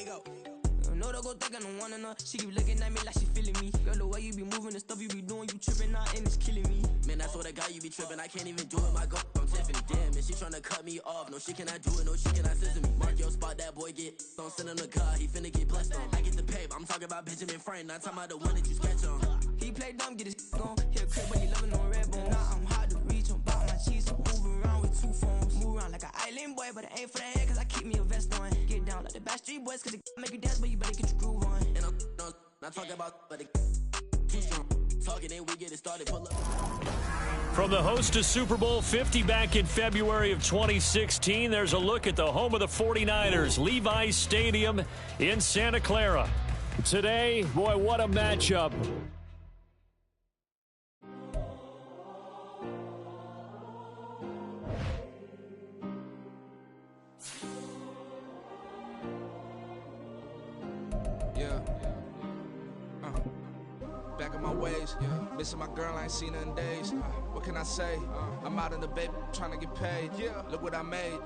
You know they go think I don't want her. She keep looking at me like she feeling me. Girl, the way you be moving, the stuff you be doing, you tripping out and it's killing me. Man, I swear to God, you be tripping. I can't even do it. My girl, I'm Tiffany. Damn, and she tryna cut me off. No, she cannot do it. No, she cannot scissor me. Mark your spot, that boy get. Don't send him the car. He finna get blessed on. I get the pay, but I'm talking about Benjamin Franklin. Not talking about the one that you sketch on. He play dumb, get his on. Hit a crib, but he loving on red bone. Now I'm hard to reach. I'm bout my cheese. I'm moving around with 2 phones. Move around like an island boy, but it ain't for the head, cause I keep me a vest on. Get down like the Backstreet Boys, cause it make you dance, but you better get your groove on. And I'm not talking about, but it too strong. Talking, then we get it started. Pull up. From the host of Super Bowl 50 back in February of 2016, there's a look at the home of the 49ers, Levi's Stadium in Santa Clara. Today, boy, what a matchup. Back in my ways, missing my girl, I ain't seen her in days. What can I say? I'm out in the baby, trying to get paid. Look what I made.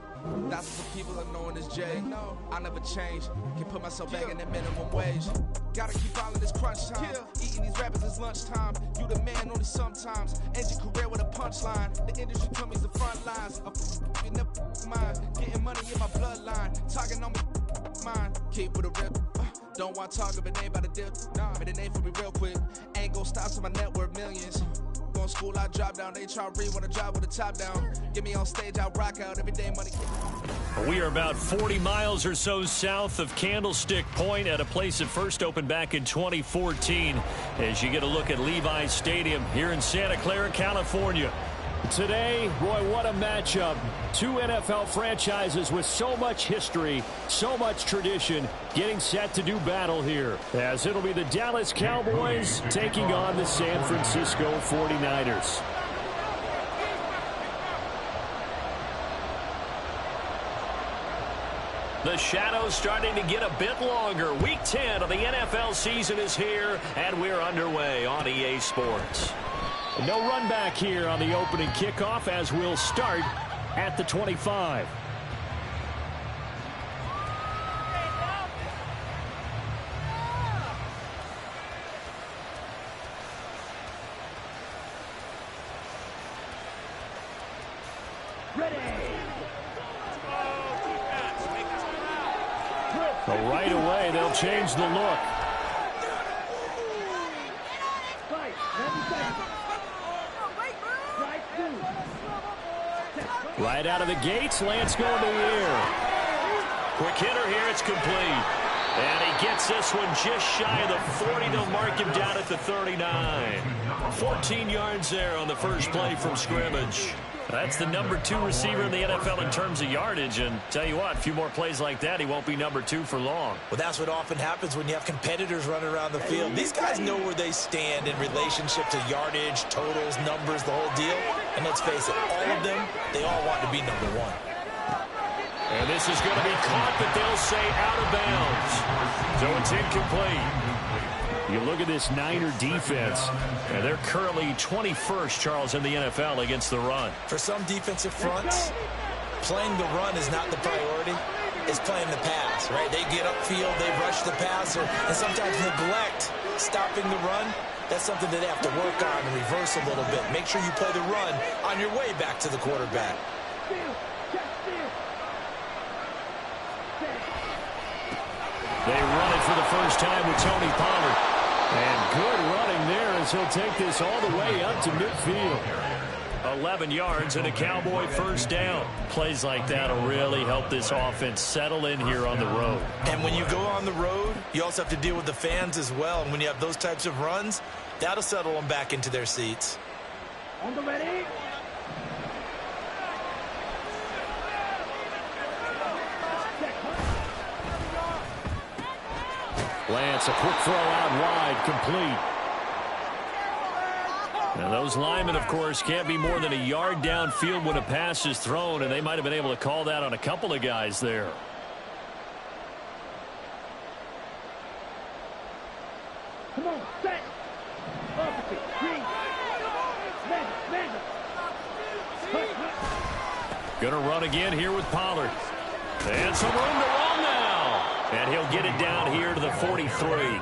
Thousands of people are knowing this Jay. I never change. Can put myself back in the minimum wage. Gotta keep following this crunch time. Eating these rappers is lunchtime. You the man only sometimes. End your career with a punchline. The industry told me the front lines. You never mine. Getting money in my bloodline. Talking on me, mine. Keep with a real. Don't want to talk if it ain't about the dip. But it ain't for me real quick. Ain't gon' stop till my net worth millions. Going school, I drop down. They try to read when I drop with the top down. Get me on stage, I rock out every day. Money. We are about 40 miles or so south of Candlestick Point at a place that first opened back in 2014. As you get a look at Levi's Stadium here in Santa Clara, California. Today, boy, what a matchup. 2 NFL franchises with so much history, so much tradition, getting set to do battle here. As it'll be the Dallas Cowboys taking on the San Francisco 49ers. The shadow's starting to get a bit longer. Week 10 of the NFL season is here, and we're underway on EA Sports. No run back here on the opening kickoff as we'll start at the 25. Well, right away, they'll change the look. Right out of the gates, Lance going to the air. Quick hitter here, it's complete. And he gets this one just shy of the 40. They'll mark him down at the 39. 14 yards there on the first play from scrimmage. That's the number 2 receiver in the NFL in terms of yardage. And tell you what, a few more plays like that, he won't be number 2 for long. Well, that's what often happens when you have competitors running around the field. These guys know where they stand in relationship to yardage, totals, numbers, the whole deal. And let's face it, all of them, they all want to be number 1. And this is going to be caught, but they'll say out of bounds. So it's incomplete. You look at this Niner defense, and they're currently 21st, Charles, in the NFL against the run. For some defensive fronts, playing the run is not the priority. It's playing the pass, right? They get upfield, they rush the passer, and sometimes neglect stopping the run. That's something that they have to work on and reverse a little bit. Make sure you play the run on your way back to the quarterback. They run it for the first time with Tony Pollard. And good running there as he'll take this all the way up to midfield. 11 yards and a Cowboy first down. Plays like that will really help this offense settle in here on the road. And when you go on the road, you also have to deal with the fans as well. And when you have those types of runs, that'll settle them back into their seats. On the ready. Lance, a quick throw out wide, complete. Now those linemen, of course, can't be more than a yard downfield when a pass is thrown, and they might have been able to call that on a couple of guys there. Come on, set. Opposite, green. Gonna run again here with Pollard. And some room to run now. And he'll get it down here to the 43.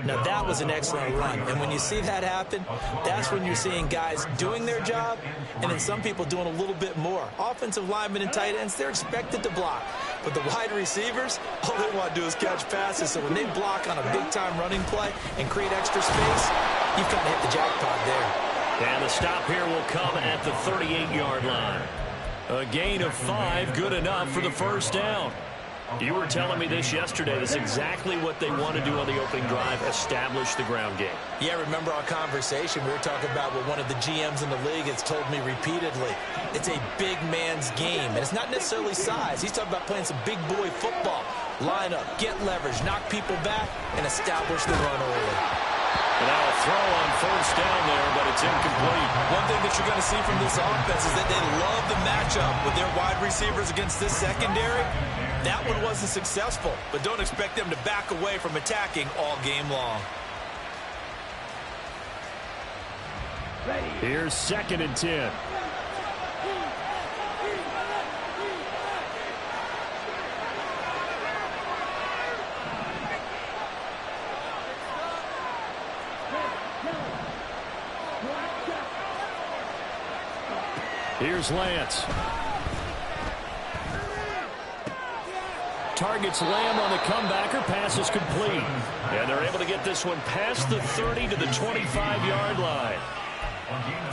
Now, that was an excellent run. And when you see that happen, that's when you're seeing guys doing their job and then some people doing a little bit more. Offensive linemen and tight ends, they're expected to block. But the wide receivers, all they want to do is catch passes. So when they block on a big-time running play and create extra space, you've kind of hit the jackpot there. And the stop here will come at the 38-yard line. A gain of 5, good enough for the first down. You were telling me this yesterday. That's exactly what they want to do on the opening drive, establish the ground game. Yeah, remember our conversation. We were talking about what one of the GMs in the league has told me repeatedly. It's a big man's game, and it's not necessarily size. He's talking about playing some big boy football. Line up, get leverage, knock people back, and establish the run early. And now a throw on first down there, but it's incomplete. One thing that you're going to see from this offense is that they love the matchup with their wide receivers against this secondary. That one wasn't successful, but don't expect them to back away from attacking all game long. Here's 2nd and 10. Here's Lance. Targets Lamb on the comebacker. Pass is complete. And they're able to get this one past the 30 to the 25-yard line.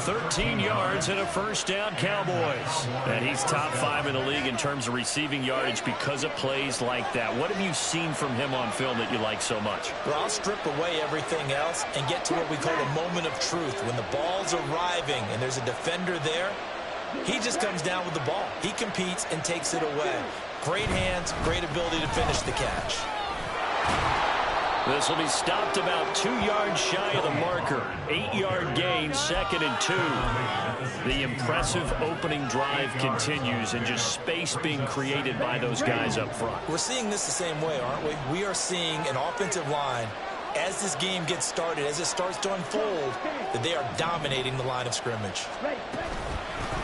13 yards and a first down, Cowboys. And he's top 5 in the league in terms of receiving yardage because of plays like that. What have you seen from him on film that you like so much? Well, I'll strip away everything else and get to what we call a moment of truth. When the ball's arriving and there's a defender there, he just comes down with the ball. He competes and takes it away. Great hands, great ability to finish the catch. This will be stopped about 2 yards shy of the marker. 8-yard gain, 2nd and 2. The impressive opening drive continues and just space being created by those guys up front. We're seeing this the same way, aren't we? We are seeing an offensive line, as this game gets started, as it starts to unfold, that they are dominating the line of scrimmage.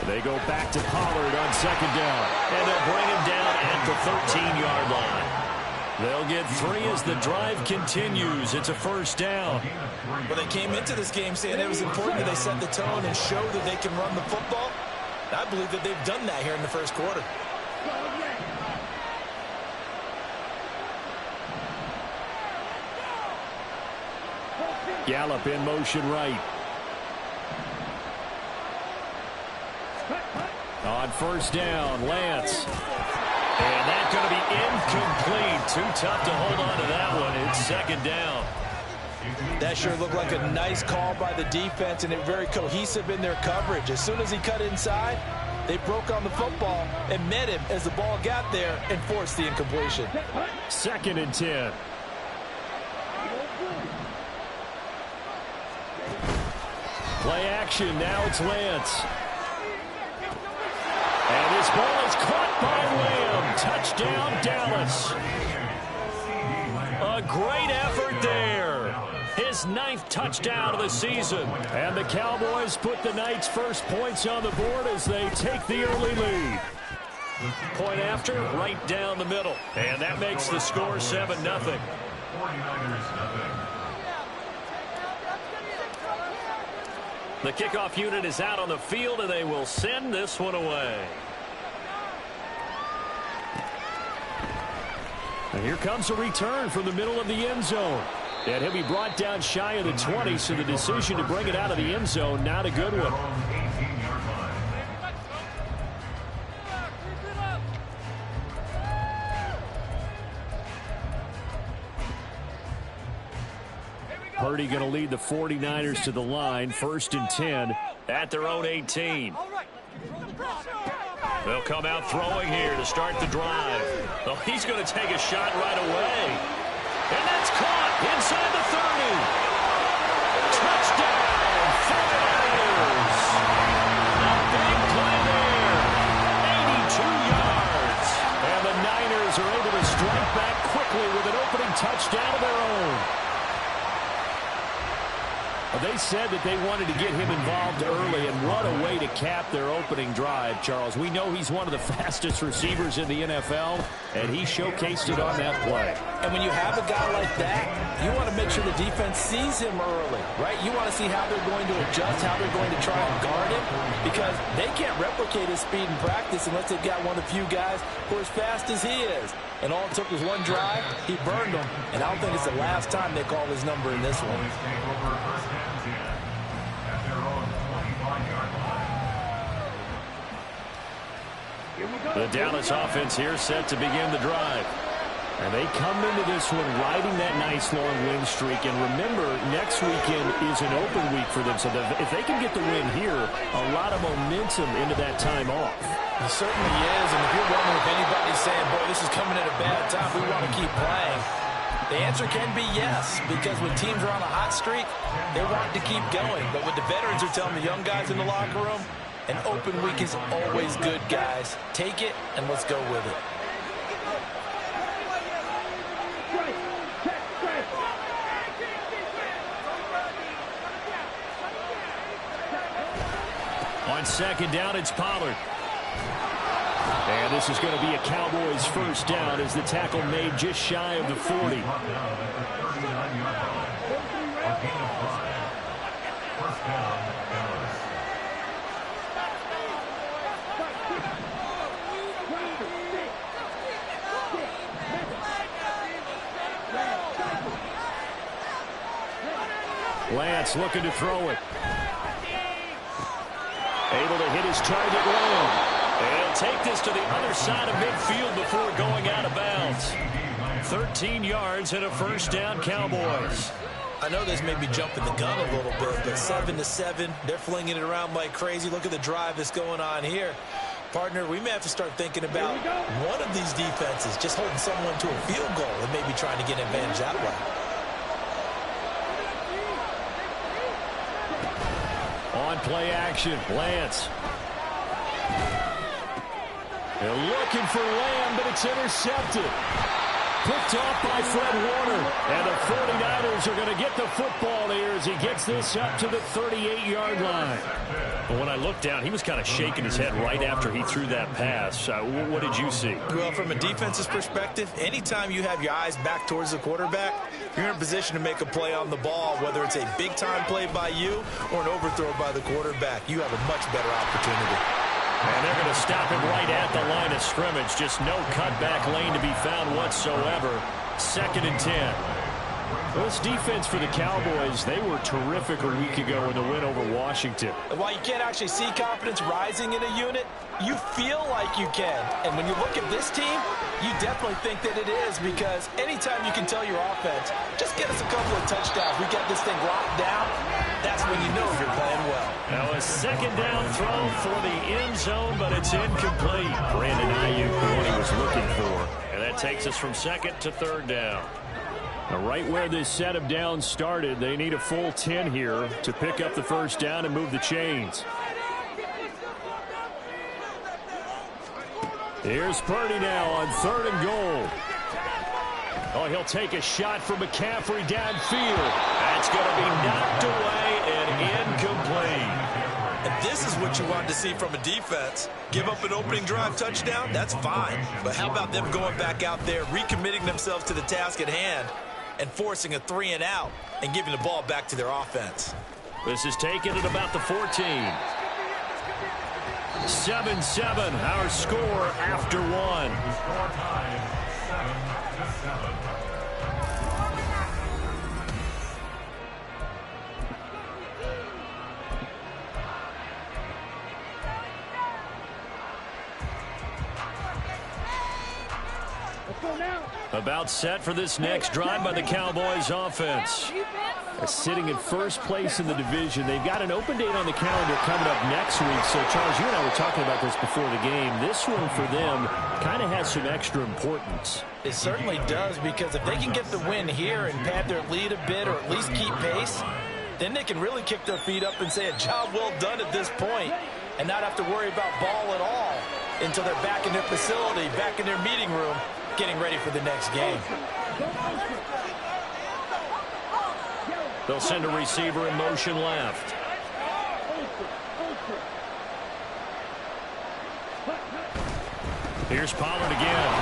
They go back to Pollard on 2nd down, and they'll bring him down at the 13-yard line. They'll get 3 as the drive continues. It's a first down. Well, they came into this game saying it was important that they set the tone and show that they can run the football. I believe that they've done that here in the first quarter. Gallup in motion right. On first down, Lance. And that's going to be incomplete. Too tough to hold on to that one. It's 2nd down. That sure looked like a nice call by the defense, and they're very cohesive in their coverage. As soon as he cut inside, they broke on the football and met him as the ball got there and forced the incompletion. 2nd and 10. Play action. Now it's Lance. And this ball is caught by Lamb. Touchdown, Dallas. A great effort there. His 9th touchdown of the season. And the Cowboys put the night's first points on the board as they take the early lead. Point after, right down the middle. And that makes the score 7-0. The kickoff unit is out on the field, and they will send this one away. And here comes a return from the middle of the end zone. And he'll be brought down shy of the 20, so the decision to bring it out of the end zone, not a good one. Purdy going to lead the 49ers to the line, 1st and 10 at their own 18. They'll come out throwing here to start the drive. Well, he's going to take a shot right away. And that's caught inside the 30. Touchdown, 49ers. A big play there. 82 yards. And the Niners are able to strike back quickly with an opening touchdown of their own. They said that they wanted to get him involved early, and what a way to cap their opening drive, Charles. We know he's one of the fastest receivers in the NFL, and he showcased it on that play. And when you have a guy like that, you want to make sure the defense sees him early, right? You want to see how they're going to adjust, how they're going to try and guard him, because they can't replicate his speed in practice unless they've got one of the few guys who are as fast as he is. And all it took was one drive. He burned them, and I don't think it's the last time they call his number in this one. The Dallas offense here set to begin the drive. And they come into this one riding that nice long win streak. And remember, next weekend is an open week for them. So if they can get the win here, a lot of momentum into that time off. It certainly is. And if you're wondering if anybody's saying, boy, this is coming at a bad time, we want to keep playing, the answer can be yes. Because when teams are on a hot streak, they want to keep going. But what the veterans are telling the young guys in the locker room, an open week is always good, guys. Take it, and let's go with it. On second down, it's Pollard. And this is going to be a Cowboys first down as the tackle made just shy of the 40. Lance looking to throw it. Able to hit his target well. And he'll take this to the other side of midfield before going out of bounds. 13 yards and a first down, Cowboys. I know this may be jumping the gun a little bit, but 7-7, they're flinging it around like crazy. Look at the drive that's going on here. Partner, we may have to start thinking about one of these defenses just holding someone to a field goal and maybe trying to get an advantage that way. On play action, Lance. They're looking for Lamb, but it's intercepted. Picked off by Fred Warner. And the 49ers are going to get the football here as he gets this up to the 38-yard line. But when I looked down, he was kind of shaking his head right after he threw that pass. What did you see? Well, from a defense's perspective, anytime you have your eyes back towards the quarterback, you're in a position to make a play on the ball, whether it's a big-time play by you or an overthrow by the quarterback. You have a much better opportunity. And they're going to stop him right at the line of scrimmage. Just no cutback lane to be found whatsoever. 2nd and 10. Well, this defense for the Cowboys, they were terrific a week ago in the win over Washington. While you can't actually see confidence rising in a unit, you feel like you can. And when you look at this team, you definitely think that it is, because anytime you can tell your offense, just get us a couple of touchdowns, we got this thing locked down, that's when you know you're playing well. Now a second down throw for the end zone, but it's incomplete. Brandon Ayuk, what he was looking for. And that takes us from 2nd to 3rd down. Now right where this set of downs started, they need a full 10 here to pick up the first down and move the chains. Here's Purdy now on 3rd and goal. Oh, he'll take a shot from McCaffrey downfield. That's going to be knocked away and incomplete. And this is what you want to see from a defense. Give up an opening drive touchdown, that's fine. But how about them going back out there, recommitting themselves to the task at hand, and forcing a 3-and-out and giving the ball back to their offense. This is taken at about the 14. 7-7, our score after one. About set for this next drive by the Cowboys offense. Sitting in first place in the division. They've got an open date on the calendar coming up next week. So, Charles, you and I were talking about this before the game. This one for them kind of has some extra importance. It certainly does, because if they can get the win here and pad their lead a bit or at least keep pace, then they can really kick their feet up and say a job well done at this point and not have to worry about ball at all until they're back in their facility, back in their meeting room, getting ready for the next game. They'll send a receiver in motion left. Here's Pollard again.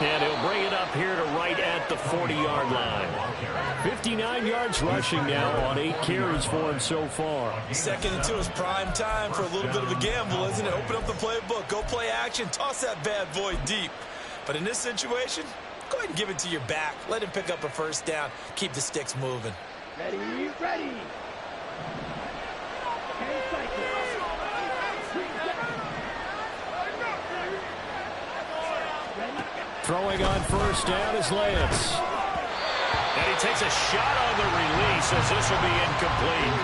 And he'll bring it up here to right at the 40-yard line. 59 yards rushing now on 8 carries for him so far. 2nd and 2 is prime time for a little bit of a gamble, isn't it? Open up the playbook, go play action, toss that bad boy deep. But in this situation, go ahead and give it to your back. Let him pick up a first down. Keep the sticks moving. Ready, ready. Throwing on first down is Lance. And he takes a shot on the release as this will be incomplete.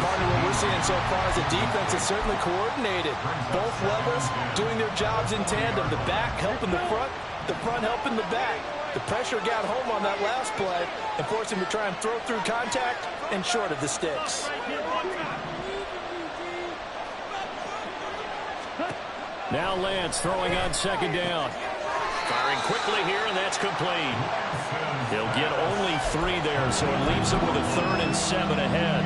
Partner, what we're seeing so far is the defense is certainly coordinated. Both levels doing their jobs in tandem. The back helping the front helping the back. The pressure got home on that last play and forced him to try and throw through contact and short of the sticks. Now Lance throwing on 2nd down. Firing quickly here, and that's complete. He'll get only 3 there, so it leaves him with a 3rd and 7 ahead.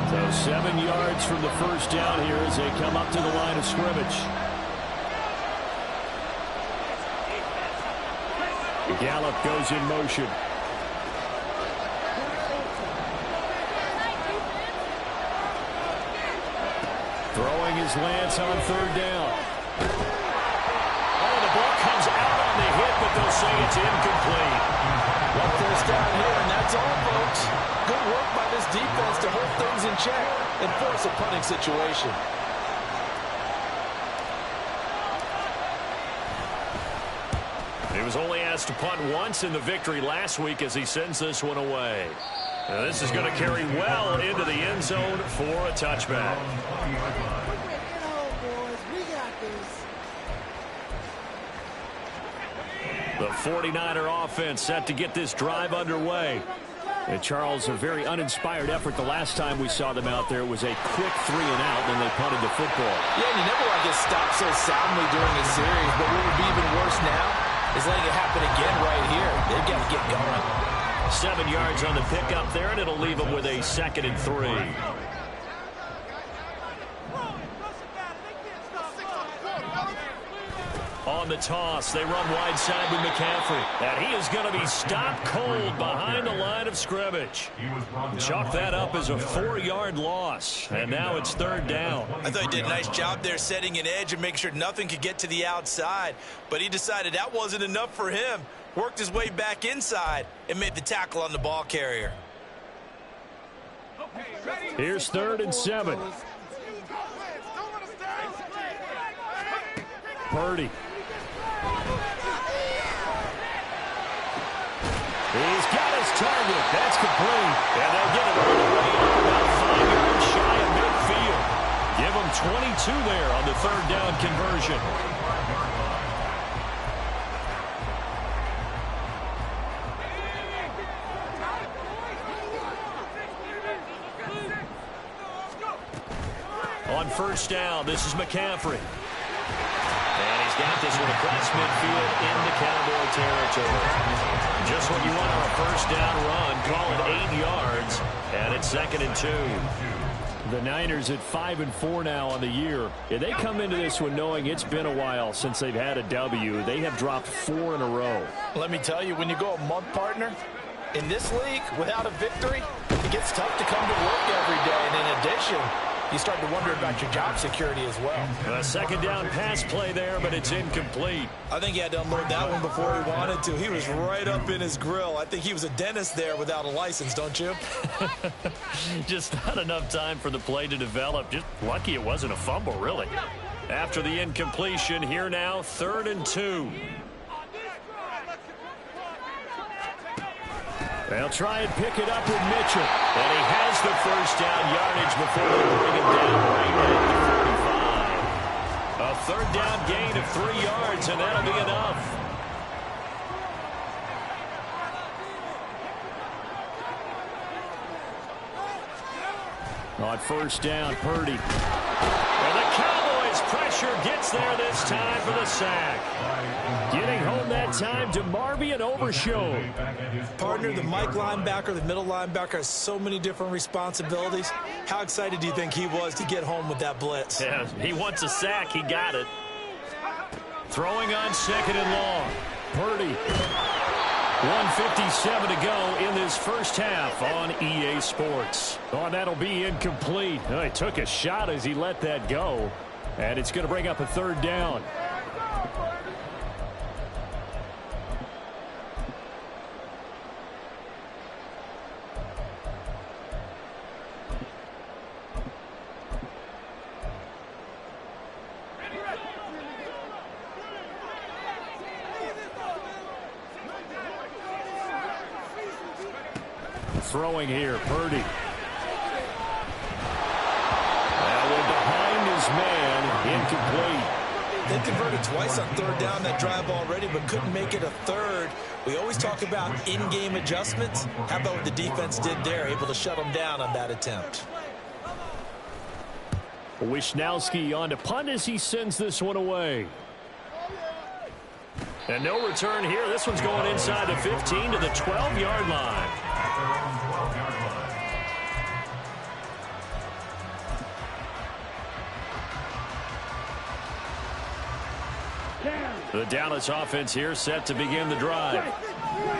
So 7 yards from the first down here as they come up to the line of scrimmage. Gallup goes in motion. Throwing his Lance on 3rd down. Oh, the ball comes out on the hit, but they'll say it's incomplete. 1 first down here, and that's all, folks. Good work by this defense to hold things in check and force a punting situation. He was only asked to punt once in the victory last week as he sends this one away. Now this is going to carry well into the end zone for a touchback. The 49er offense set to get this drive underway. And Charles, a very uninspired effort the last time we saw them out there. It was a quick 3 and out, then they punted the football. Yeah, and you never want to get stopped so soundly during a series, but what would be even worse now is letting it happen again right here. They've got to get going. 7 yards on the pickup there, and it'll leave them with a 2nd and 3. On the toss, they run wide side with McCaffrey. And he is going to be stopped cold behind the line of scrimmage. Chalk that up as a 4-yard loss. And now it's 3rd down. I thought he did a nice job there setting an edge and making sure nothing could get to the outside. But he decided that wasn't enough for him. Worked his way back inside and made the tackle on the ball carrier. Here's 3rd and 7. Purdy. He's got his target. That's complete. And they'll get it all the way up about 5 yards shy of midfield. Give him 22 there on the 3rd down conversion. On 1st down, this is McCaffrey. And he's got this one across midfield into Cowboy territory. Just what you want on a 1st down run. Call it 8 yards. And it's 2nd and 2. The Niners at 5-4 now on the year. If they come into this one knowing it's been a while since they've had a W, they have dropped 4 in a row. Let me tell you, when you go a month, partner, in this league, without a victory, it gets tough to come to work every day. And in addition, you start to wonder about your job security as well. A 2nd down pass play there, but it's incomplete. I think he had to unload that one before he wanted to. He was right up in his grill. I think he was a dentist there without a license, don't you? Just not enough time for the play to develop. Just lucky it wasn't a fumble, really. After the incompletion, here now, 3rd and 2. They'll try and pick it up with Mitchell. And he has the 1st down yardage before they bring him down right at the 45. A 3rd down gain of 3 yards, and that'll be enough. On 1st down, Purdy. And the Cowboys pressure, gets there this time for the sack. Getting home that time to Marvian Overshown. Partner, the Mike linebacker, the middle linebacker has so many different responsibilities. How excited do you think he was to get home with that blitz? Yeah, he wants a sack. He got it. Throwing on 2nd and long. Purdy. 1:57 to go in this first half on EA Sports. Oh, that'll be incomplete. Oh, he took a shot as he let that go. And it's going to bring up a 3rd down. Throwing here, Purdy. That one behind his man, incomplete. They converted twice on 3rd down that drive already, but couldn't make it a 3rd. We always talk about in-game adjustments. How about what the defense did there, able to shut them down on that attempt? Wisnowski on to punt as he sends this one away. And no return here. This one's going inside the 15 to the 12-yard line. The Dallas offense here set to begin the drive.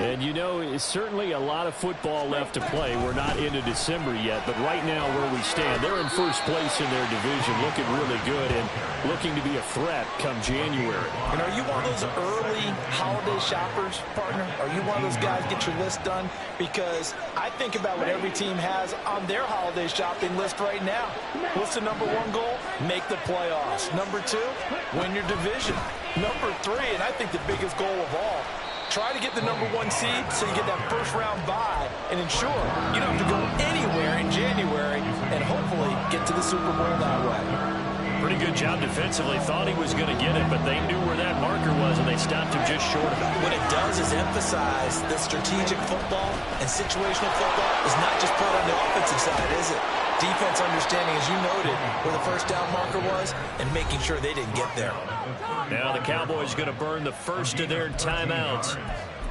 And, you know, it's certainly a lot of football left to play. We're not into December yet, but right now where we stand, they're in first place in their division, looking really good and looking to be a threat come January. And are you one of those early holiday shoppers, partner? Are you one of those guys get your list done? Because I think about what every team has on their holiday shopping list right now. What's the number 1 goal? Make the playoffs. Number 2, win your division. Number 3, and I think the biggest goal of all, try to get the number 1 seed so you get that first-round bye and ensure you don't have to go anywhere in January and hopefully get to the Super Bowl that way. Pretty good job defensively. Thought he was going to get it, but they knew where that marker was, and they stopped him just short of it. What it does is emphasize that strategic football and situational football is not just put on the offensive side, is it? Defense understanding, as you noted, where the first down marker was and making sure they didn't get there. Now the Cowboys going to burn the first of their timeouts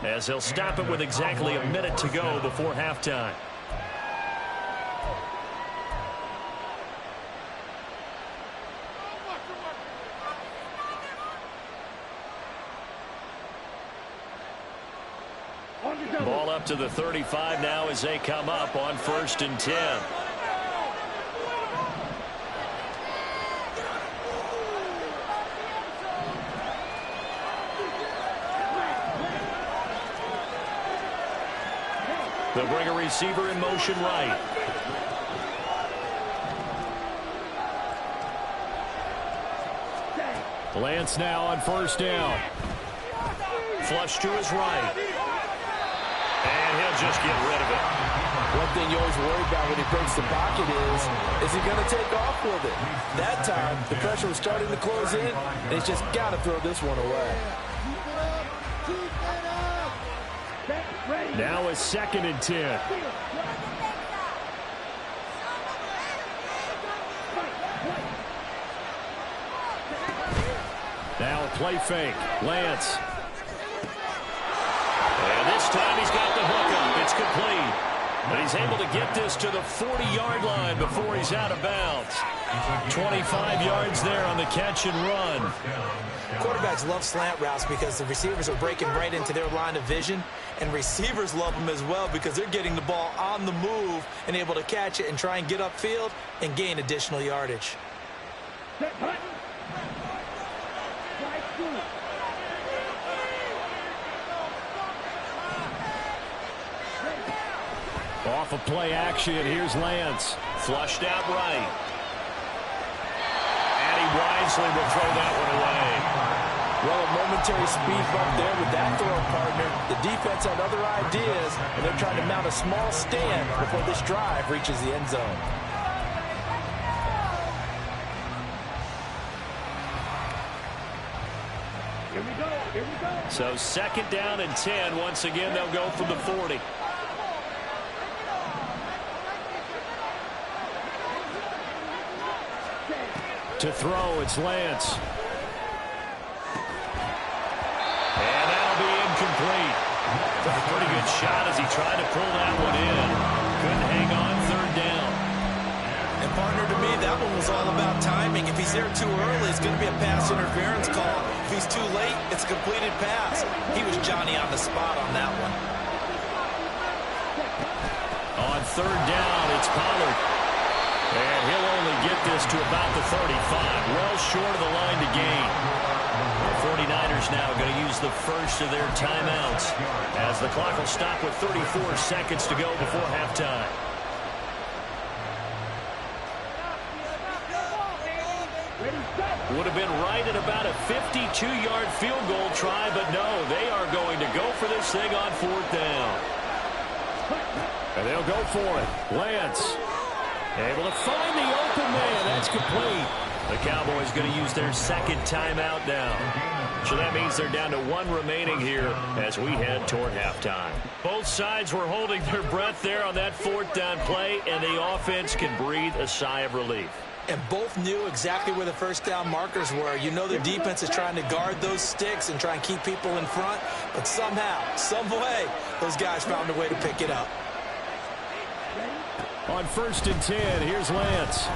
as they'll stop it with exactly a minute to go before halftime. Ball up to the 35 now as they come up on 1st and 10. They'll bring a receiver in motion right. Lance now on 1st down. Flush to his right. And he'll just get rid of it. One thing you always worry about when he breaks the pocket is he going to take off with it? That time, the pressure was starting to close in, and he's just got to throw this one away. Now a 2nd and 10. Now a play fake. Lance. And this time he's got the hook up. It's complete. But he's able to get this to the 40-yard line before he's out of bounds. 25 yards there on the catch and run. Quarterbacks love slant routes because the receivers are breaking right into their line of vision, and receivers love them as well because they're getting the ball on the move and able to catch it and try and get upfield and gain additional yardage. Off of play action, here's Lance. Flushed out right. And he wisely will throw that one away. Well, a momentary speed bump there with that throw, partner. The defense had other ideas, and they're trying to mount a small stand before this drive reaches the end zone. Here we go. Here we go. So 2nd down and 10. Once again, they'll go from the 40. To throw, it's Lance. And that'll be incomplete. Took a pretty good shot as he tried to pull that one in. Couldn't hang on, third down. And partner, to me, that one was all about timing. If he's there too early, it's going to be a pass interference call. If he's too late, it's a completed pass. He was Johnny on the spot on that one. On third down, it's Pollard. And he'll only get this to about the 35, well short of the line to gain. The 49ers now going to use the first of their timeouts as the clock will stop with 34 seconds to go before halftime. Would have been right at about a 52-yard field goal try, but no, they are going to go for this thing on fourth down. And they'll go for it. Lance able to find the open man. That's complete. The Cowboys going to use their second timeout now. So that means they're down to one remaining here as we head toward halftime. Both sides were holding their breath there on that fourth down play, and the offense can breathe a sigh of relief. And both knew exactly where the first down markers were. You know the defense is trying to guard those sticks and try and keep people in front, but somehow, some way, those guys found a way to pick it up. On 1st and 10, here's Lance.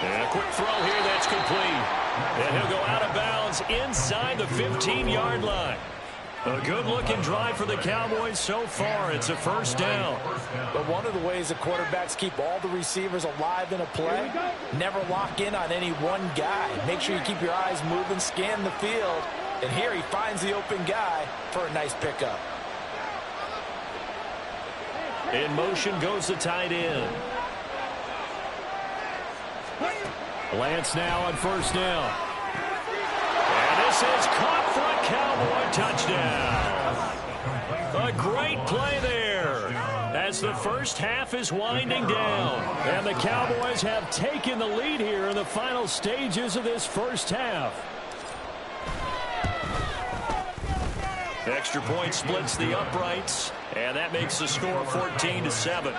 And a quick throw here, that's complete. And he'll go out of bounds inside the 15-yard line. A good-looking drive for the Cowboys so far. It's a first down. But one of the ways the quarterbacks keep all the receivers alive in a play, never lock in on any one guy. Make sure you keep your eyes moving, scan the field. And here he finds the open guy for a nice pickup. In motion goes the tight end. Lance now on first down. And this is caught for a Cowboy touchdown. A great play there as the first half is winding down. And the Cowboys have taken the lead here in the final stages of this first half. Extra point splits the uprights, and that makes the score 14-7.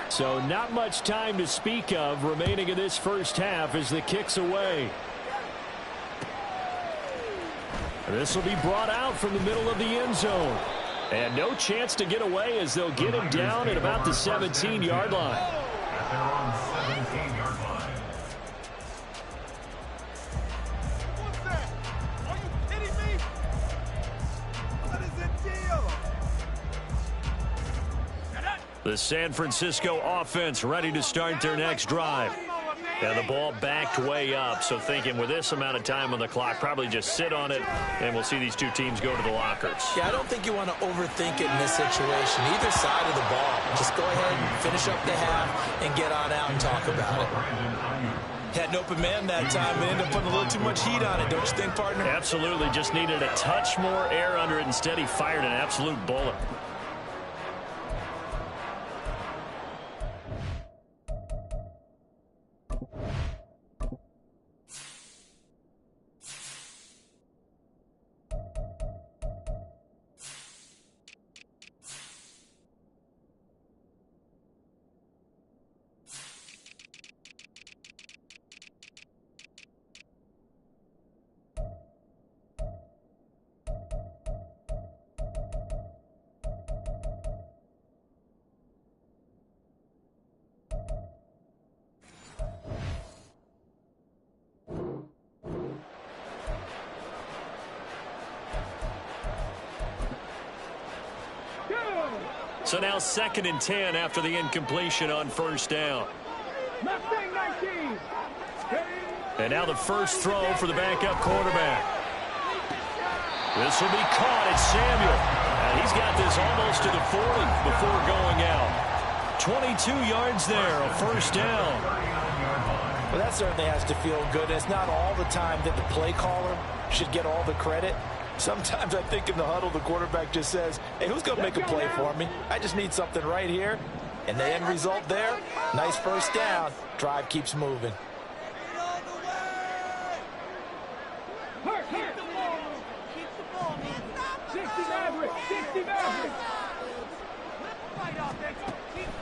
So not much time to speak of remaining in this first half as the kick's away. This will be brought out from the middle of the end zone. And no chance to get away as they'll get him down at about the 17-yard line. They're on 17-yard line. What's that? Are you kidding me? What is the deal? The San Francisco offense ready to start their next drive. And the ball backed way up, so thinking with this amount of time on the clock, probably just sit on it, and we'll see these two teams go to the lockers. Yeah, I don't think you want to overthink it in this situation. Either side of the ball. Just go ahead and finish up the half and get on out and talk about it. Had an open man that time and ended up putting a little too much heat on it, don't you think, partner? Absolutely. Just needed a touch more air under it. Instead, he fired an absolute bullet. So now 2nd and 10 after the incompletion on first down. And now the first throw for the backup quarterback. This will be caught. It's Samuel. And he's got this almost to the 40 before going out. 22 yards there, a first down. Well, that certainly has to feel good. It's not all the time that the play caller should get all the credit. Sometimes I think in the huddle, the quarterback just says, hey, who's going to make a play for me? I just need something right here. And the end result there, nice first down. Drive keeps moving. Keep the ball moving.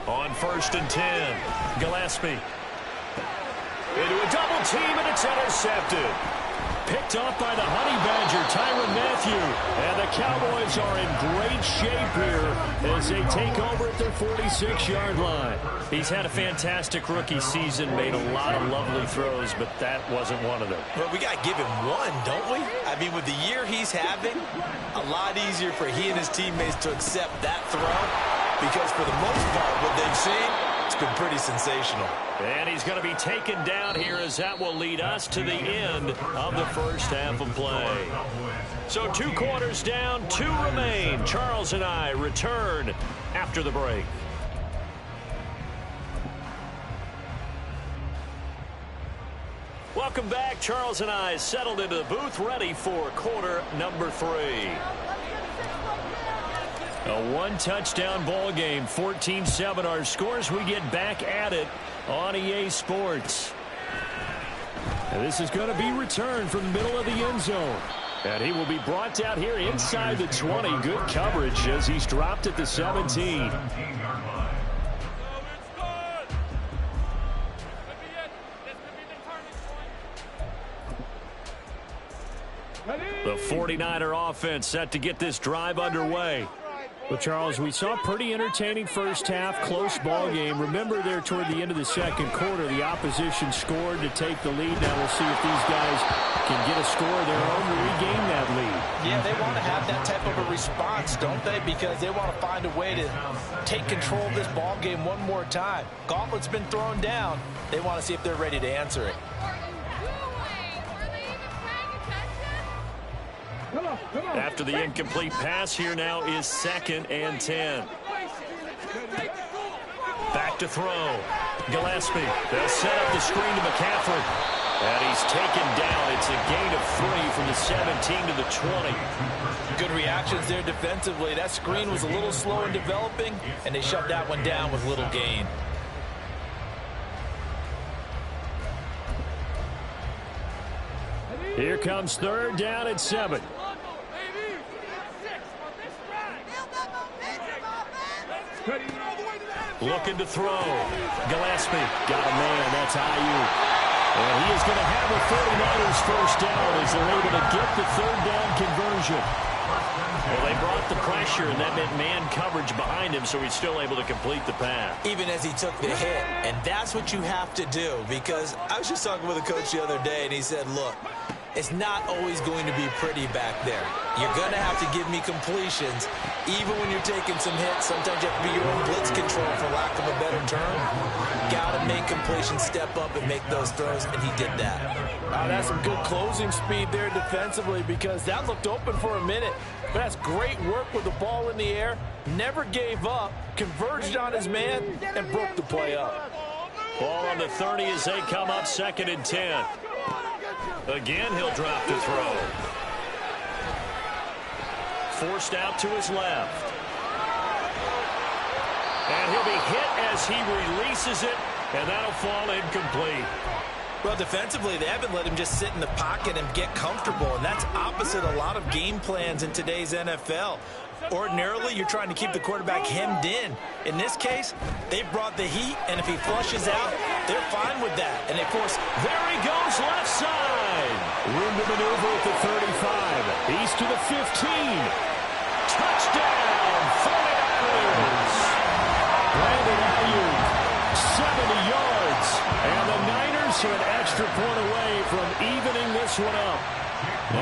On 1st and 10, Gillespie. Into a double team, and it's intercepted. Picked off by the Honey Badger, Tyrann Mathieu. And the Cowboys are in great shape here as they take over at their 46-yard line. He's had a fantastic rookie season, made a lot of lovely throws, but that wasn't one of them. Well, we got to give him one, don't we? I mean, with the year he's having, a lot easier for he and his teammates to accept that throw because for the most part, what they've seen, it's been pretty sensational. And he's going to be taken down here as that will lead us to the end of the first half of play. So 2 quarters down, 2 remain. Charles and I return after the break. Welcome back. Charles and I settled into the booth ready for quarter number 3. A 1-touchdown ball game, 14-7 our scores. We get back at it on EA Sports. And this is going to be returned from the middle of the end zone. And he will be brought down here inside the 20. Good coverage as he's dropped at the 17. The 49er offense set to get this drive underway. Well, Charles, we saw a pretty entertaining first half, close ball game. Remember there toward the end of the second quarter, the opposition scored to take the lead. Now we'll see if these guys can get a score of their own to regain that lead. Yeah, they want to have that type of a response, don't they? Because they want to find a way to take control of this ball game one more time. Gauntlet's been thrown down. They want to see if they're ready to answer it. After the incomplete pass, here now is 2nd and 10. Back to throw. Gillespie. They'll set up the screen to McCaffrey. And he's taken down. It's a gain of 3 from the 17 to the 20. Good reactions there defensively. That screen was a little slow in developing, and they shut that one down with little gain. Here comes 3rd down at 7. Looking to throw. Gillespie got a man. That's Ayuk. And he is going to have a 49ers first down as they're able to get the 3rd down conversion. Well, they brought the pressure, and that meant man coverage behind him, so he's still able to complete the pass. Even as he took the hit, and that's what you have to do, because I was just talking with a coach the other day, and he said, look, it's not always going to be pretty back there. You're going to have to give me completions. Even when you're taking some hits, sometimes you have to be your own blitz control, for lack of a better term. Got to make completions, step up, and make those throws, and he did that. That's some good closing speed there defensively, because that looked open for a minute. But that's great work with the ball in the air. Never gave up, converged on his man, and broke the play up. Ball on the 30 as they come up 2nd and 10. Again, he'll drop to throw. Forced out to his left. And he'll be hit as he releases it, and that'll fall incomplete. Well, defensively, they haven't let him just sit in the pocket and get comfortable, and that's opposite a lot of game plans in today's NFL. Ordinarily, you're trying to keep the quarterback hemmed in. In this case, they brought the heat, and if he flushes out, they're fine with that. And they force. There he goes, left side. Room to maneuver at the 35. He's to the 15. Touchdown, 49ers. Brandon Ayuk, 70 yards. And the Niners are an extra point away from evening this one up.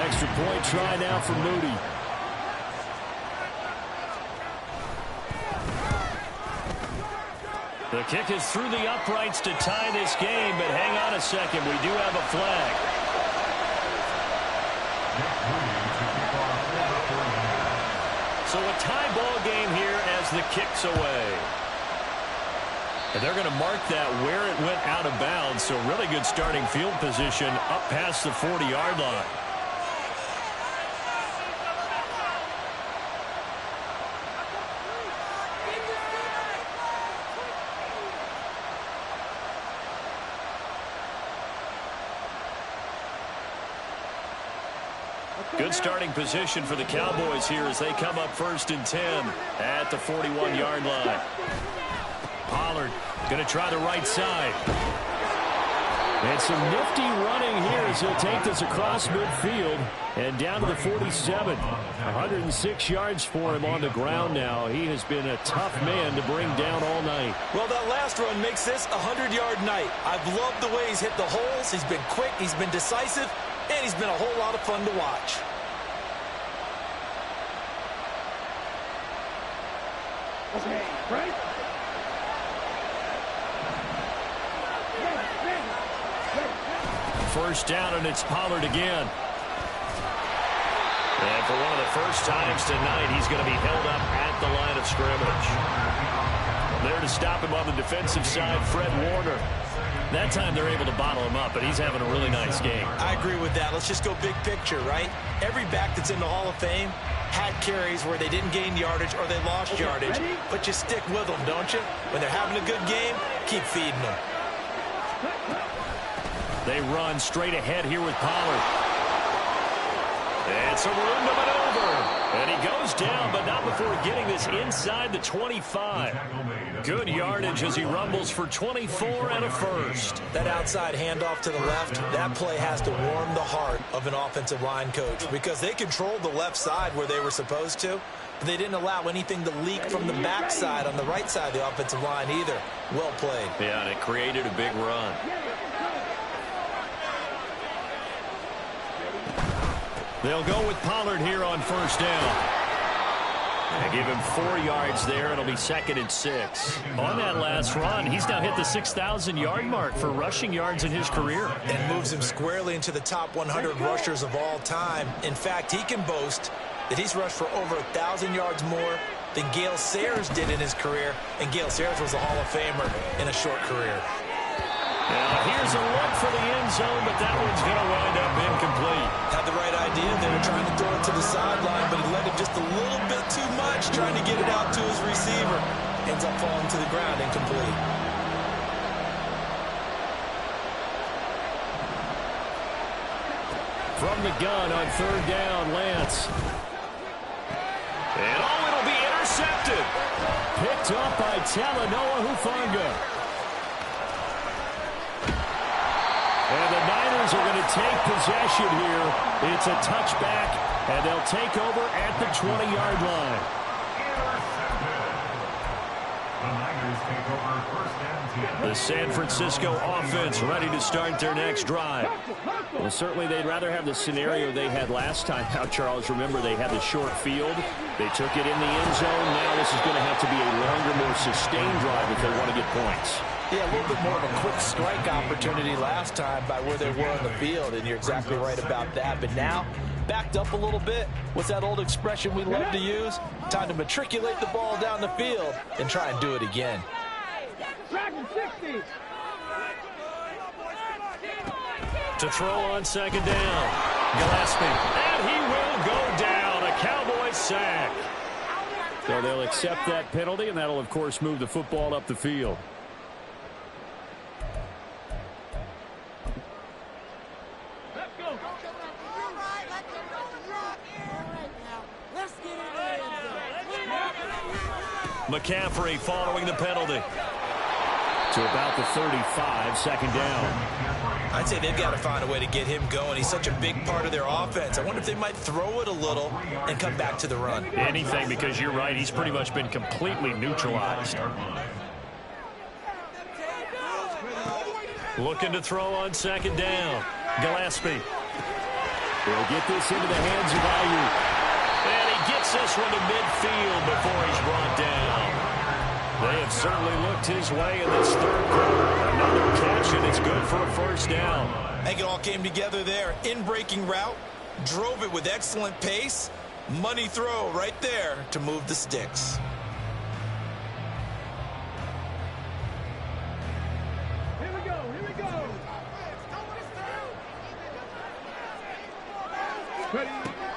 Extra point try now for Moody. The kick is through the uprights to tie this game, but hang on a second. We do have a flag. So a tie ball game here as the kick's away. And they're going to mark that where it went out of bounds. So really good starting field position up past the 40-yard line. Good starting position for the Cowboys here as they come up 1st and 10 at the 41-yard line. Pollard going to try the right side. And some nifty running here as he'll take this across midfield and down to the 47. 106 yards for him on the ground now. He has been a tough man to bring down all night. Well, that last run makes this a 100-yard night. I've loved the way he's hit the holes. He's been quick, he's been decisive, and he's been a whole lot of fun to watch. Okay, right? First down, and it's Pollard again. And for one of the first times tonight, he's going to be held up at the line of scrimmage. There to stop him on the defensive side, Fred Warner. That time they're able to bottle him up, but he's having a really nice game. I agree with that. Let's just go big picture, right? Every back that's in the Hall of Fame had carries where they didn't gain yardage or they lost yardage, but you stick with them, don't you? When they're having a good game, keep feeding them. They run straight ahead here with Pollard. It's a room to maneuver. And he goes down, but not before getting this inside the 25. Good yardage as he rumbles for 24 and a first. That outside handoff to the left, that play has to warm the heart of an offensive line coach because they controlled the left side where they were supposed to. But they didn't allow anything to leak from the backside on the right side of the offensive line either. Well played. Yeah, and it created a big run. They'll go with Pollard here on first down. They give him 4 yards there. It'll be 2nd and 6. On that last run, he's now hit the 6,000-yard mark for rushing yards in his career. And moves him squarely into the top 100 rushers of all time. In fact, he can boast that he's rushed for over 1,000 yards more than Gale Sayers did in his career. And Gale Sayers was a Hall of Famer in a short career. Now here's a look for the end zone, but that one's going to wind up incomplete. Had the right idea. They were trying to throw it to the sideline, but he led it just a little bit too much, trying to get it out to his receiver. Ends up falling to the ground, incomplete. From the gun on 3rd down, Lance. And it'll be intercepted. Picked up by Talanoa Hufanga. And the Niners are going to take possession here. It's a touchback, and they'll take over at the 20-yard line. The San Francisco offense ready to start their next drive. Well, certainly they'd rather have the scenario they had last time out, Charles. Remember, they had the short field. They took it in the end zone. Now this is going to have to be a longer, more sustained drive if they want to get points. Yeah, a little bit more of a quick strike opportunity last time by where they were on the field, and you're exactly right about that. But now, backed up a little bit. What's that old expression we love to use? Time to matriculate the ball down the field and try and do it again. To throw on 2nd down, Gillespie. And he will go down. A Cowboys sack. So they'll accept that penalty, and that'll, of course, move the football up the field. McCaffrey following the penalty. To about the 35, 2nd down. I'd say they've got to find a way to get him going. He's such a big part of their offense. I wonder if they might throw it a little and come back to the run. Anything, because you're right. He's pretty much been completely neutralized. Looking to throw on 2nd down. Gillespie. He'll get this into the hands of Ayuk. And he gets this one to midfield before he's brought down. They have certainly looked his way in this 3rd quarter. Another catch, and it's good for a first down. I think it all came together there. In-breaking route, drove it with excellent pace. Money throw right there to move the sticks. Here we go, here we go.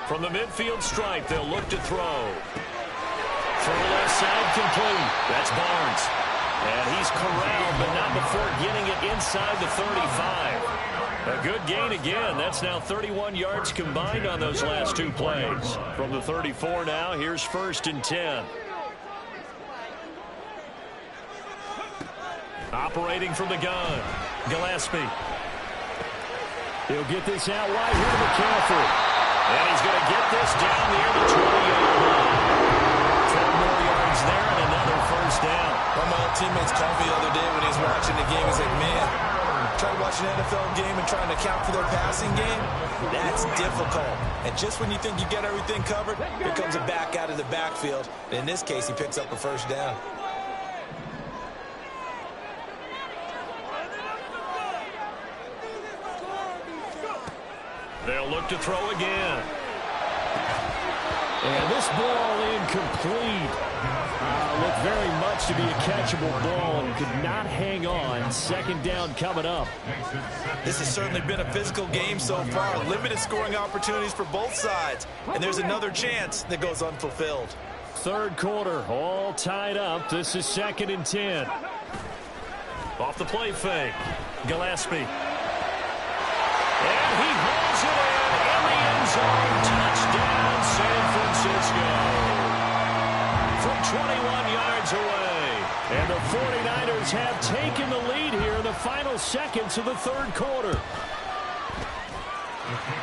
From the midfield stripe, they'll look to throw. Throw left side complete. That's Barnes. And he's corralled, but not before getting it inside the 35. A good gain again. That's now 31 yards combined on those last two plays. From the 34 now, here's 1st and 10. Operating from the gun, Gillespie. He'll get this out wide here to McCaffrey. And he's going to get this down near the 20-yard line. 10 more yards there and another 1st down. One of my old teammates called me the other day when he was watching the game. He's like, man, trying to watch an NFL game and trying to account for their passing game, that's difficult. And just when you think you get everything covered, here comes a back out of the backfield. And in this case, he picks up a 1st down. They'll look to throw again. And this ball incomplete. Looked very much to be a catchable ball and could not hang on. 2nd down coming up. This has certainly been a physical game so far. Limited scoring opportunities for both sides. And there's another chance that goes unfulfilled. 3rd quarter, all tied up. This is 2nd and 10. Off the play fake, Gillespie. And he hauls it in the end zone. Touchdown, San Francisco. From 21 yards away. And the 49ers have taken the lead here in the final seconds of the 3rd quarter.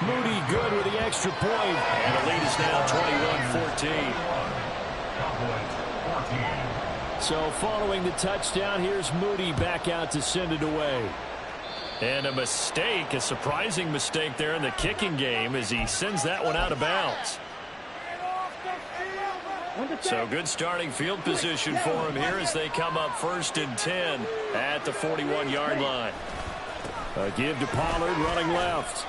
Moody good with the extra point. And the lead is now 21-14. So following the touchdown, here's Moody back out to send it away. And a mistake, a surprising mistake there in the kicking game as he sends that one out of bounds. So good starting field position for him here as they come up 1st and 10 at the 41-yard line. A give to Pollard running left.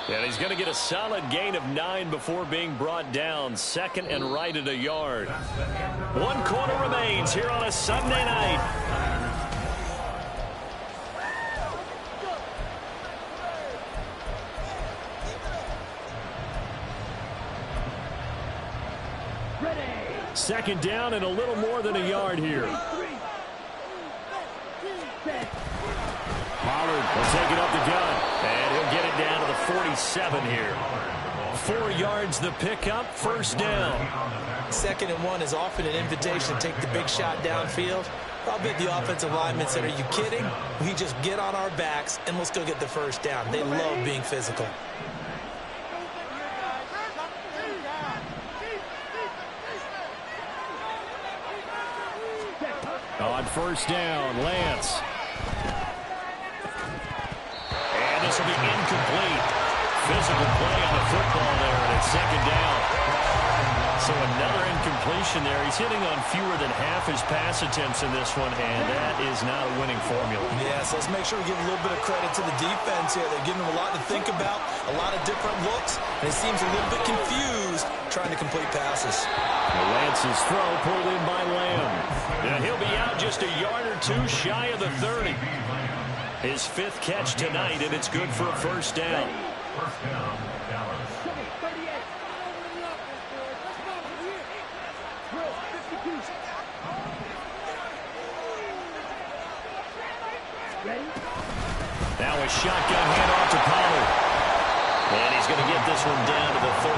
And he's going to get a solid gain of 9 before being brought down. 2nd and right at a yard. 1 quarter remains here on a Sunday night. Second down and a little more than a yard here. Pollard will take it up the gun, and he'll get it down to the 47 here. 4 yards the pickup, 1st down. 2nd and 1 is often an invitation to take the big shot downfield. I'll bet the offensive linemen said, are you kidding? We just get on our backs, and let's go get the 1st down. They love being physical. On 1st down, Lance. And this will be incomplete. Physical play on the football there, and it's 2nd down. So another incompletion there. He's hitting on fewer than half his pass attempts in this one, and that is not a winning formula. Yeah, so let's make sure we give a little bit of credit to the defense here. They're giving him a lot to think about, a lot of different looks, and he seems a little bit confused trying to complete passes. Lance's throw pulled in by Lamb. And he'll be out just a yard or 2 shy of the 30. His 5th catch tonight, and it's good for a 1st down. Now a shotgun handoff to Pollard. And he's going to get this one down to the 30.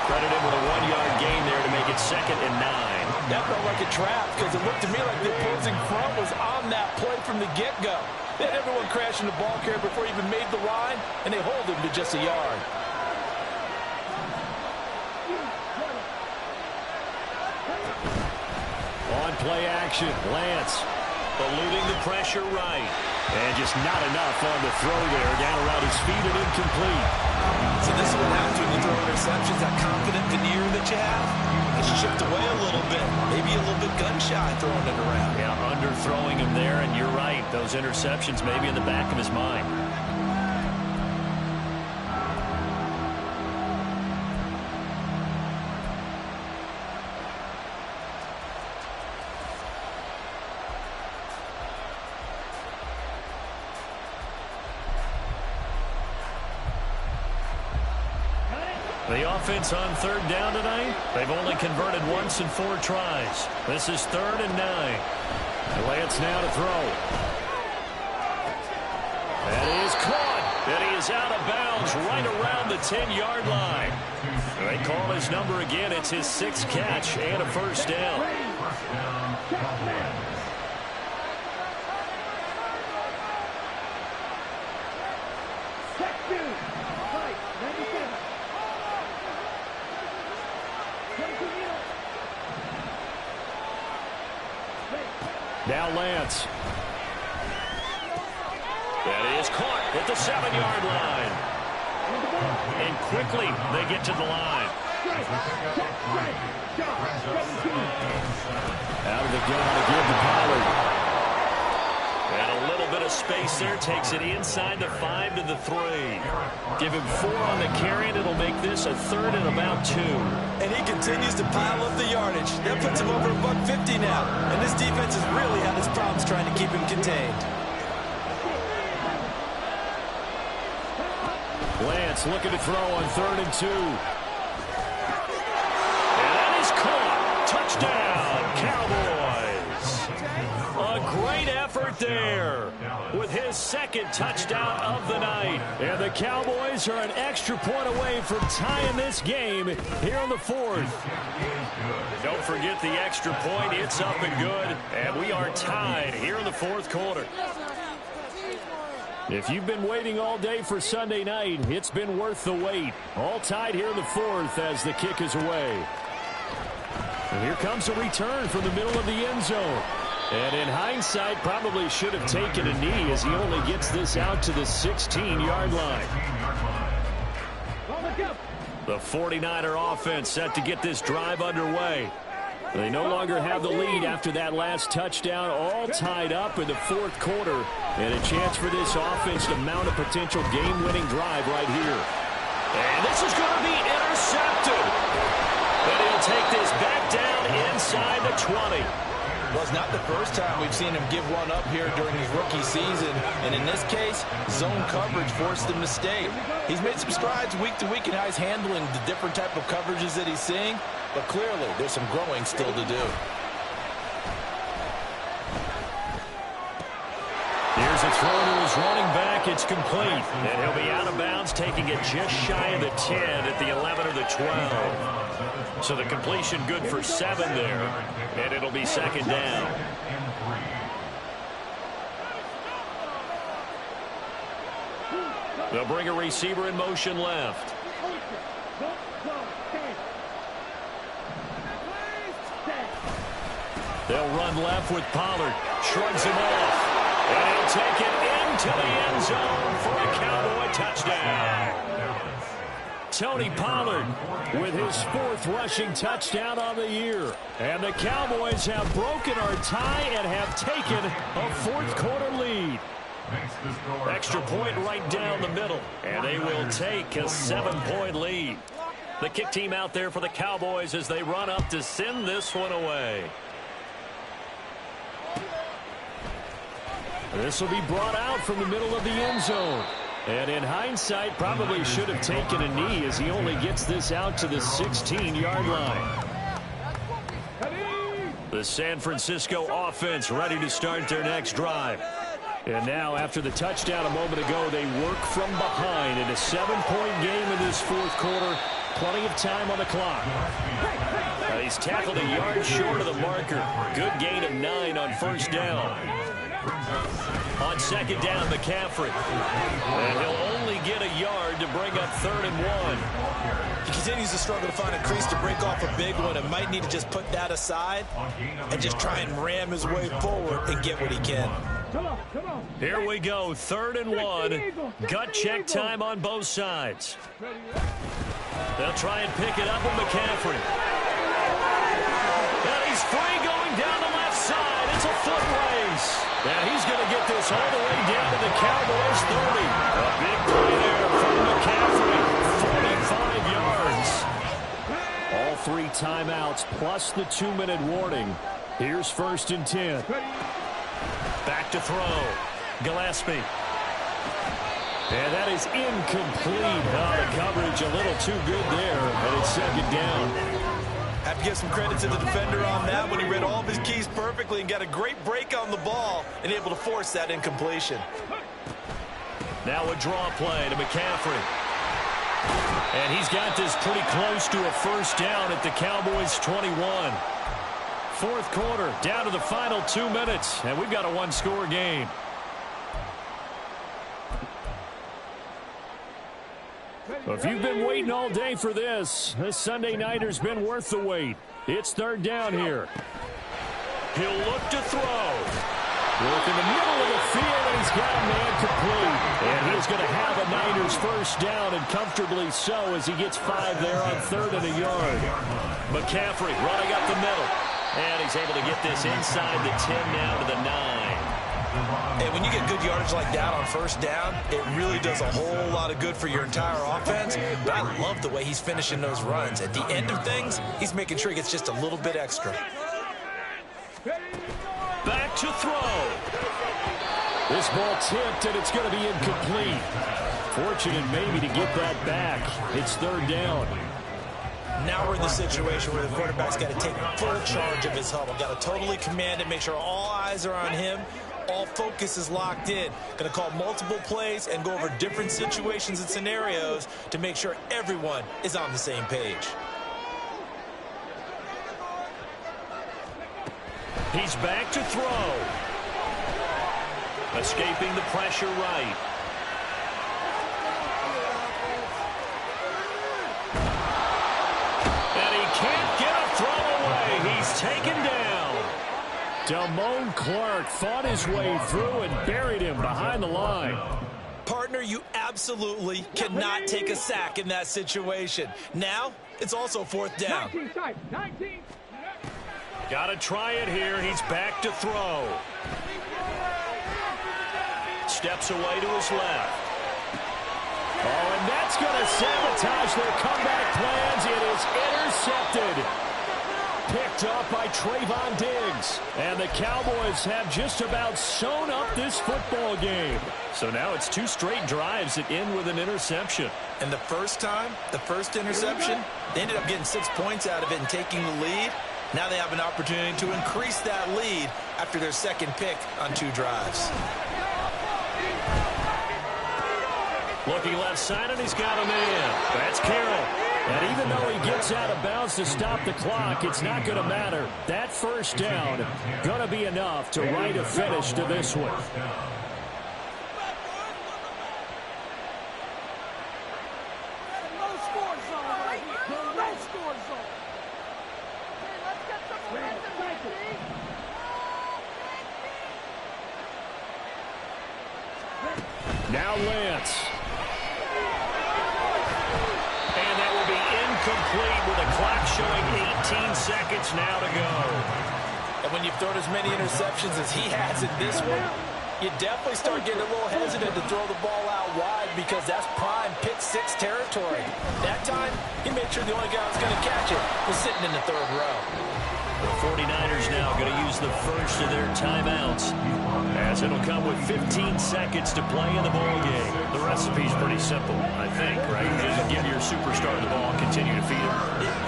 Credit him with a 1-yard gain there to make it 2nd and 9. That felt like a trap because it looked to me like the opposing front was on that play from the get-go. They had everyone crashing the ball carrier before he even made the line, and they hold him to just a yard. On play action, Lance eluding the pressure right. And just not enough on the throw there. Down around his feet and incomplete. So this is what happens when you throw interceptions. That confident veneer that you have, it's chipped away a little bit. Maybe a little bit gun-shy throwing it around. Yeah, underthrowing him there, and you're right. Those interceptions maybe in the back of his mind. The offense on 3rd down tonight, they've only converted once in 4 tries. This is 3rd and 9. Lance now to throw. That is caught. And he is out of bounds right around the 10-yard line. They call his number again. It's his 6th catch and a first down. Now Lance. That is caught at the 7-yard line. And quickly they get to the line. Out of the gun to give to Pollard. And a little bit of space there. Takes it inside the 5 to the 3. Give him 4 on the carry, and it'll make this a 3rd and about 2. And he continues to pile up the yardage. That puts him over $150 now. And this defense has really had its problems trying to keep him contained. Lance looking to throw on 3rd and 2. And that is caught. Touchdown, Cowboys. A great effort there with his 2nd touchdown of the night. And the Cowboys are an extra point away from tying this game here in the 4th. Don't forget the extra point. It's up and good. And we are tied here in the 4th quarter. If you've been waiting all day for Sunday night, it's been worth the wait. All tied here in the 4th as the kick is away. And here comes a return from the middle of the end zone. And in hindsight, probably should have taken a knee as he only gets this out to the 16-yard line. The 49er offense set to get this drive underway. They no longer have the lead after that last touchdown, all tied up in the 4th quarter. And a chance for this offense to mount a potential game-winning drive right here. And this is going to be intercepted. But he'll take this back down inside the 20. Well, it's not the first time we've seen him give one up here during his rookie season. And in this case, zone coverage forced him to stay. He's made some strides week to week in how he's handling the different type of coverages that he's seeing. But clearly, there's some growing still to do. Here's a throw to his running back. It's complete. And he'll be out of bounds, taking it just shy of the 10 at the 11 or the 12. So the completion good for 7 there. And it'll be 2nd down. They'll bring a receiver in motion left. They'll run left with Pollard. Shrugs him off. And he'll take it into the end zone for a Cowboy touchdown. Tony Pollard with his 4th rushing touchdown on the year. And the Cowboys have broken our tie and have taken a 4th quarter lead. Extra point right down the middle. And they will take a 7-point lead. The kick team out there for the Cowboys as they run up to send this one away. This will be brought out from the middle of the end zone. And in hindsight, probably should have taken a knee as he only gets this out to the 16-yard line. The San Francisco offense ready to start their next drive. And now, after the touchdown a moment ago, they work from behind in a 7-point game in this 4th quarter. Plenty of time on the clock. He's tackled a yard short of the marker. Good gain of 9 on 1st down. On 2nd down, McCaffrey. And he'll only get a yard to bring up 3rd and 1. He continues to struggle to find a crease to break off a big one and might need to just put that aside and just try and ram his way forward and get what he can. Here we go, 3rd and 1. Gut check time on both sides. They'll try and pick it up with McCaffrey. And he's free going down the left side. It's a foot race. And he's going to get this all the way down to the Cowboys 30. A big play there from McCaffrey. 45 yards. All 3 timeouts plus the 2-minute warning. Here's 1st and 10. Back to throw. Gillespie. And that is incomplete. The coverage a little too good there. And it's 2nd down. Have to give some credit to the defender on that when he read all of his keys perfectly and got a great break on the ball and able to force that incompletion. Now a draw play to McCaffrey. And he's got this pretty close to a first down at the Cowboys' 21. Fourth quarter, down to the final 2 minutes, and we've got a one-score game. If you've been waiting all day for this Sunday nighter's been worth the wait. It's third down here. He'll look to throw. Work in the middle of the field, and he's got a man complete. And he's going to have a Niners first down, and comfortably so, as he gets 5 there on 3rd and a yard. McCaffrey running up the middle. And he's able to get this inside the 10 now to the 9. And when you get good yardage like that on first down, it really does a whole lot of good for your entire offense. But I love the way he's finishing those runs. At the end of things, he's making sure he gets just a little bit extra. Back to throw. This ball tipped, and it's going to be incomplete. Fortunate maybe to get that back. It's third down. Now we're in the situation where the quarterback's got to take full charge of his huddle. Got to totally command it, make sure all eyes are on him. All focus is locked in. Going to call multiple plays and go over different situations and scenarios to make sure everyone is on the same page. He's back to throw. Escaping the pressure right. And he can't get a throw away. He's taken down. Damone Clark fought his way through and buried him behind the line. Partner, you absolutely cannot take a sack in that situation. Now, it's also fourth down. 19. Got to try it here. He's back to throw. Steps away to his left. Oh, and that's going to sabotage their comeback plans. It is intercepted. Picked up by Trayvon Diggs. And the Cowboys have just about sewn up this football game. So now it's 2 straight drives that end with an interception. And the first time, the first interception, they ended up getting 6 points out of it and taking the lead. Now they have an opportunity to increase that lead after their second pick on 2 drives. Looking left side, and he's got a man. That's Carroll. And even though he gets out of bounds to stop the clock, it's not going to matter. That first down going to be enough to write a finish to this one. Now Lance. And that will be incomplete with a clock showing 18 seconds now to go. And when you've thrown as many interceptions as he has in this one, you definitely start getting a little hesitant to throw the ball out wide because that's prime pick 6 territory. That time, he made sure the only guy who was going to catch it was sitting in the 3rd row. The 49ers now going to use the first of their timeouts, as it'll come with 15 seconds to play in the ball game. The recipe's pretty simple, I think, right? Just give your superstar the ball, continue to feed him.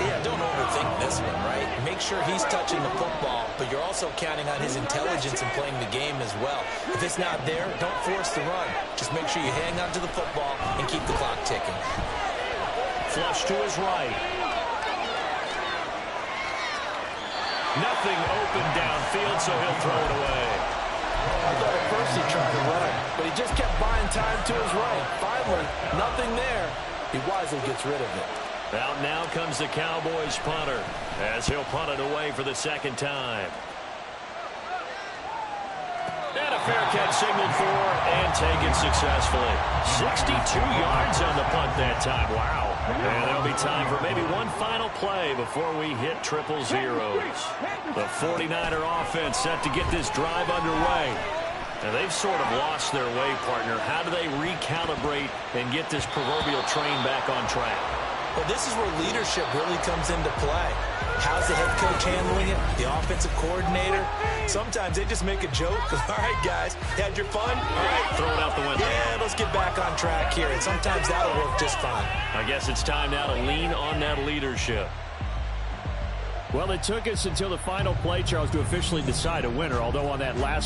Yeah, don't overthink this one, right? Make sure he's touching the football, but you're also counting on his intelligence in playing the game as well. If it's not there, don't force the run. Just make sure you hang on to the football and keep the clock ticking. Flush to his right. Nothing open downfield, so he'll throw it away. I thought at first he tried to run it, but he just kept buying time to his right. Finally, nothing there. He wisely gets rid of it. Out now comes the Cowboys punter, as he'll punt it away for the second time. And a fair catch signaled for and taken successfully. 62 yards on the punt that time. Wow. And there'll be time for maybe one final play before we hit 000. The 49er offense set to get this drive underway. And they've sort of lost their way, partner. How do they recalibrate and get this proverbial train back on track? Well, this is where leadership really comes into play. How's the head coach handling it? The offensive coordinator? Sometimes they just make a joke. All right, guys, had your fun? All right, throw it out the window. Yeah, let's get back on track here. And sometimes that'll work just fine. I guess it's time now to lean on that leadership. Well, it took us until the final play, Charles, to officially decide a winner, although on that last